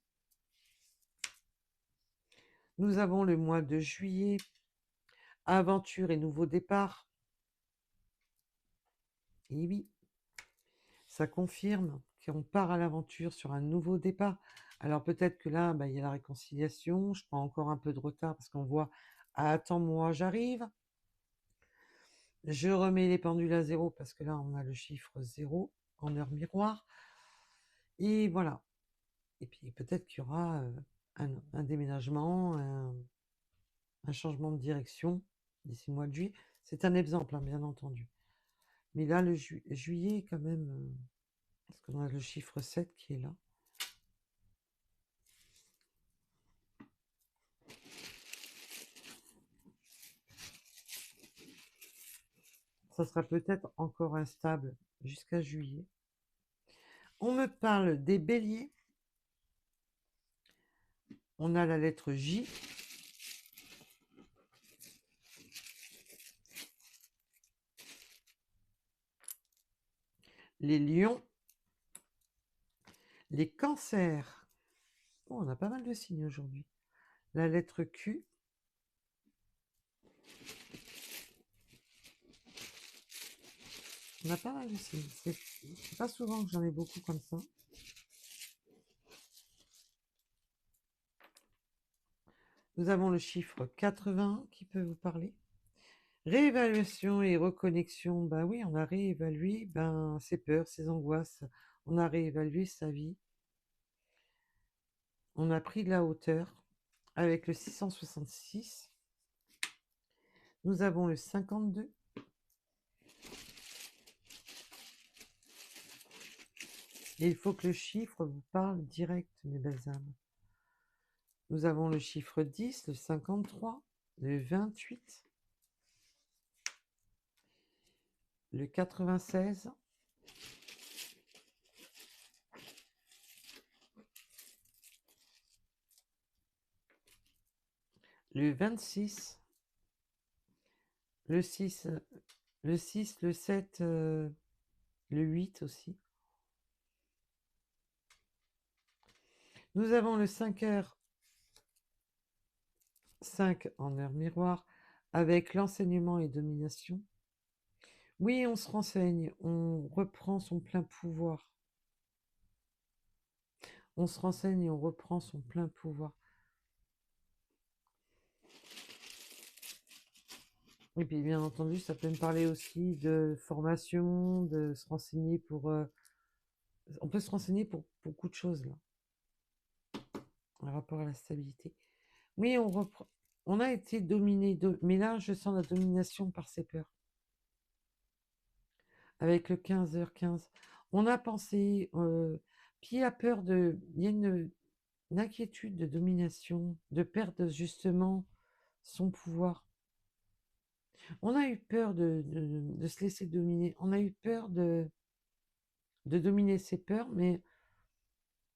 Nous avons le mois de juillet, aventure et nouveau départ. Et oui, ça confirme qu'on part à l'aventure sur un nouveau départ. Alors peut-être que là, il y a la réconciliation, je prends encore un peu de retard parce qu'on voit «Ah, attends-moi, j'arrive». Je remets les pendules à zéro parce que là, on a le chiffre 0 en heure miroir. Et voilà. Et puis peut-être qu'il y aura un déménagement, un changement de direction d'ici le mois de juillet. C'est un exemple, hein, bien entendu. Mais là, le juillet, quand même, parce qu'on a le chiffre 7 qui est là. Ça sera peut-être encore instable jusqu'à juillet. On me parle des béliers. On a la lettre J. Les lions. Les cancers. Oh, on a pas mal de signes aujourd'hui. La lettre Q. On a pas mal de signes. C'est pas souvent que j'en ai beaucoup comme ça. Nous avons le chiffre 80 qui peut vous parler. Réévaluation et reconnexion. Ben oui, on a réévalué ses peurs, ses angoisses. On a réévalué sa vie. On a pris de la hauteur avec le 666. Nous avons le 52. Et il faut que le chiffre vous parle direct, mes belles âmes. Nous avons le chiffre 10, le 53, le 28, le 96, le 26, Le 6, le 6, le 7, le 8 aussi. Nous avons le 5h, 5 en heure miroir, avec l'enseignement et domination. Oui, on se renseigne, on reprend son plein pouvoir. On se renseigne et on reprend son plein pouvoir. Et puis, bien entendu, ça peut me parler aussi de formation, de se renseigner pour... on peut se renseigner pour beaucoup de choses, là, en rapport à la stabilité. Oui, on reprend. On a été dominé, mais là, je sens la domination par ses peurs. Avec le 15h15. On a pensé, puis il y a peur de... Il y a une inquiétude de domination, de perdre justement son pouvoir. On a eu peur de se laisser dominer. On a eu peur de dominer ses peurs, mais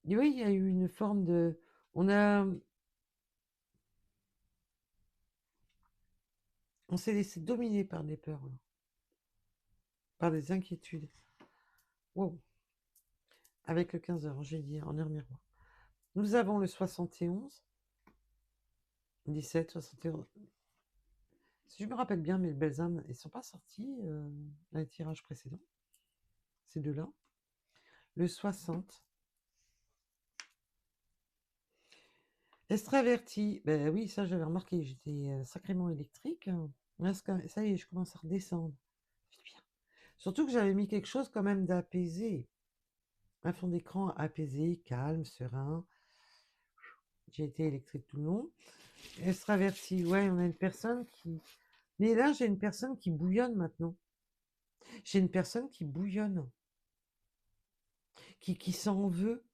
oui, il y a eu une forme de... On s'est laissé dominer par des peurs, là, par des inquiétudes. Wow. Avec le 15h, j'ai dit, en heure miroir. Nous avons le 71, 17, 71. Si je me rappelle bien, mes belles âmes, ils ne sont pas sortis dans les tirages précédents. Ces deux-là. Le 60. Extraverti. Ben oui, ça j'avais remarqué, j'étais sacrément électrique. Là, ça y est, je commence à redescendre. C'est bien. Surtout que j'avais mis quelque chose quand même d'apaisé. Un fond d'écran apaisé, calme, serein. J'ai été électrique tout le long. Extraverti, ouais, on a une personne qui... Mais là, j'ai une personne qui bouillonne maintenant. J'ai une personne qui bouillonne. Qui s'en veut.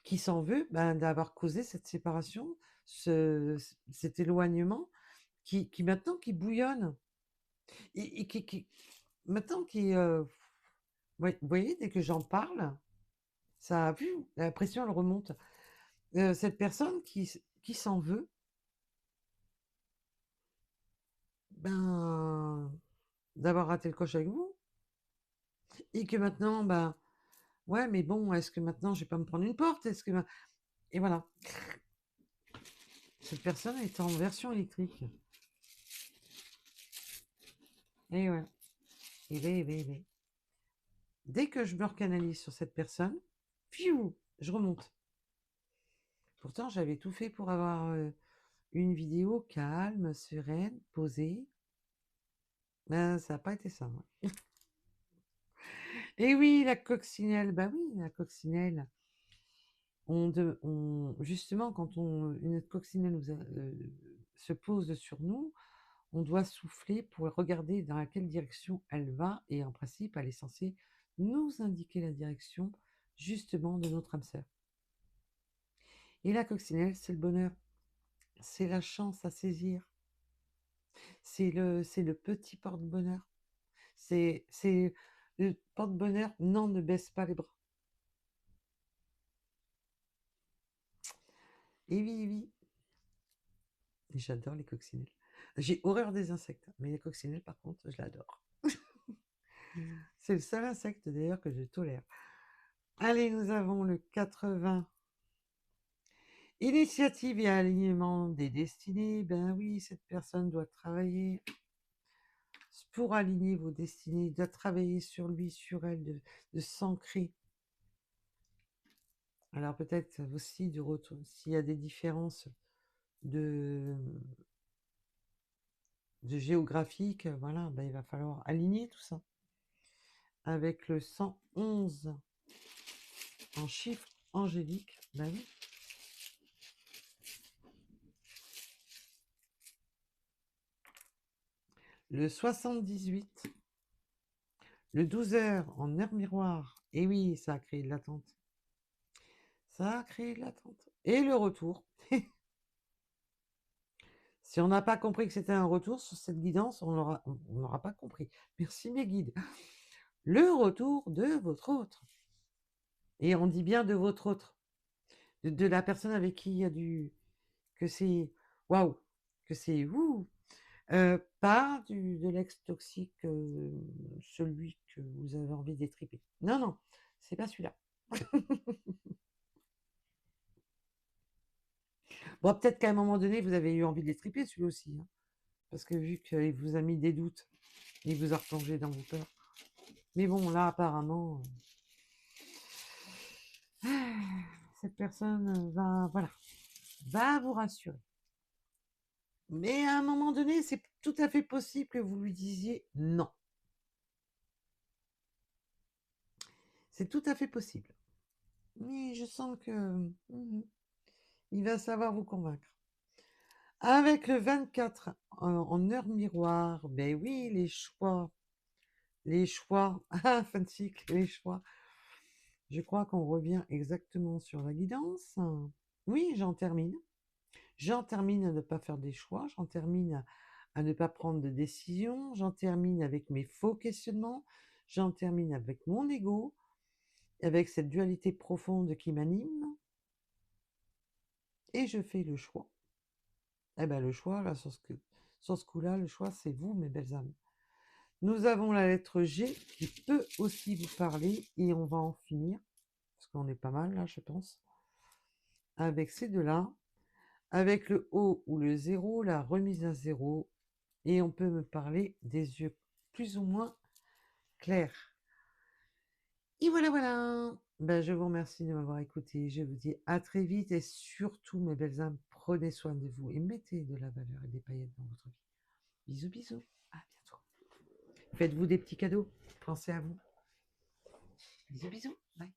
Qui s'en veut d'avoir causé cette séparation, cet éloignement, qui maintenant qui bouillonne. Et maintenant qui... vous voyez, dès que j'en parle, ça a vu, la pression, elle remonte. Cette personne qui s'en veut, d'avoir raté le coche avec vous, et que maintenant, ouais, mais bon, est-ce que maintenant je vais pas me prendre une porte? Est-ce que... Et voilà. Cette personne est en version électrique. Et ouais. Et dès que je me recanalise sur cette personne, fiou, je remonte. Pourtant, j'avais tout fait pour avoir une vidéo calme, sereine, posée. Ben, ça n'a pas été ça. Ouais. Et oui, la coccinelle. Bah oui, la coccinelle. Justement, quand une coccinelle se pose sur nous, on doit souffler pour regarder dans laquelle direction elle va. Et en principe, elle est censée nous indiquer la direction justement de notre âme sœur. Et la coccinelle, c'est le bonheur. C'est la chance à saisir. C'est le petit porte-bonheur. C'est le porte-bonheur. Non, ne baisse pas les bras. Et oui, oui. Et j'adore les coccinelles. J'ai horreur des insectes, mais les coccinelles, par contre, je l'adore. C'est le seul insecte, d'ailleurs, que je tolère. Allez, nous avons le 80. Initiative et alignement des destinées. Ben oui, cette personne doit travailler pour aligner vos destinées, doit travailler sur lui, sur elle, de s'ancrer. Alors peut-être aussi de retour, s'il y a des différences de géographique, voilà, il va falloir aligner tout ça. Avec le 111 en chiffre angélique, ben oui. Le 78, le 12h en heure miroir, et oui, ça a créé de l'attente. Ça a créé de l'attente. Et le retour. Si on n'a pas compris que c'était un retour sur cette guidance, on n'aura pas compris. Merci mes guides. Le retour de votre autre. Et on dit bien de votre autre. De la personne avec qui il y a que c'est... Waouh. Que c'est... Ouh. Pas de l'ex toxique, celui que vous avez envie d'étriper. Non, non, c'est pas celui-là. Bon, peut-être qu'à un moment donné, vous avez eu envie de l'étriper celui aussi, hein, parce que vu qu'il vous a mis des doutes, il vous a replongé dans vos peurs. Mais bon, là, apparemment, cette personne va vous rassurer. Mais à un moment donné, c'est tout à fait possible que vous lui disiez non. C'est tout à fait possible. Mais je sens que il va savoir vous convaincre. Avec le 24 en heure miroir, ben oui, les choix, ah, fin de cycle, les choix. Je crois qu'on revient exactement sur la guidance. Oui, j'en termine. J'en termine à ne pas faire des choix, j'en termine à ne pas prendre de décision, j'en termine avec mes faux questionnements, j'en termine avec mon ego, avec cette dualité profonde qui m'anime, et je fais le choix. Eh ben le choix, là, sur ce coup-là, le choix, c'est vous, mes belles âmes. Nous avons la lettre G qui peut aussi vous parler, et on va en finir, parce qu'on est pas mal là, je pense, avec ces deux-là, avec le O ou le 0, la remise à zéro, et on peut me parler des yeux plus ou moins clairs. Et voilà, voilà. Ben, je vous remercie de m'avoir écouté. Je vous dis à très vite et surtout, mes belles âmes, prenez soin de vous et mettez de la valeur et des paillettes dans votre vie. Bisous, bisous. À bientôt. Faites-vous des petits cadeaux. Pensez à vous. Bisous, bisous. Bye.